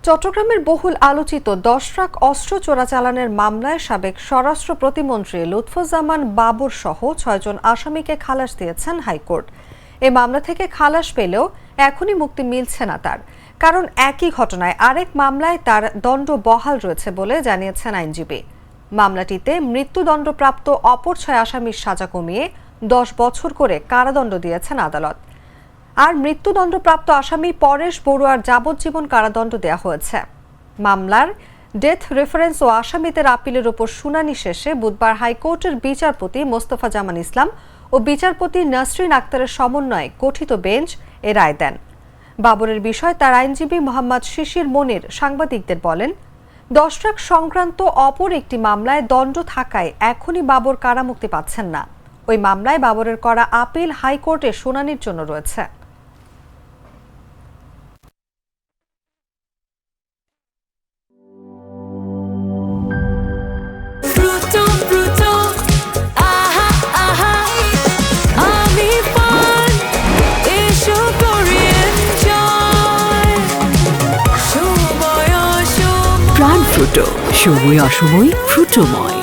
চট্টগ্রামের বহুল আলোচিত 10 ট্রাক অস্ত্র চোরাচালানের মামলায় সাবেক স্বরাষ্ট্র প্রতিমন্ত্রী লুৎফুজ্জামান বাবর সহ 6 জন আসামিকে খালাস দিয়েছেন হাইকোর্ট। এই মামলা থেকে খালাস পেলেও এখনই মুক্তি মিলছে না তার, কারণ একই ঘটনায় আরেক মামলায় তার দণ্ড বহাল রয়েছে বলে জানিয়েছেন আইনজীবী। মামলাটিতে মৃত্যুদণ্ডপ্রাপ্ত অপর 6 আসামির সাজা কমিয়ে 10 বছর করে কারাদণ্ড দিয়েছেন আদালত। আর মৃত্যুদণ্ডপ্রাপ্ত আসামি পরেশ বড়ুয়ার যাবজ্জীবন কারাদণ্ড দেওয়া হয়েছে। মামলার ডেথ রেফারেন্স ও আসামিদের আপিলের উপর শুনানি শেষে বুধবার হাইকোর্টের বিচারপতি মোস্তফা জামান ইসলাম ও বিচারপতি নাসরিন আক্তারের সমন্বয়ে গঠিত বেঞ্চ এ রায় দেন। বাবরের বিষয়ে তার আইনজীবী মোহাম্মদ শিশির মনির সাংবাদিকদের বলেন, 10 ট্রাক সংক্রান্ত অপর একটি মামলায় দণ্ড থাকায় এখনই বাবর কারামুক্তি পাচ্ছেন না। ওই মামলায় বাবরের করা আপিল হাইকোর্টে শুনানির জন্য রয়েছে। প্রাণ ফ্রুটো, সময় অসময় ফ্রুটোময়।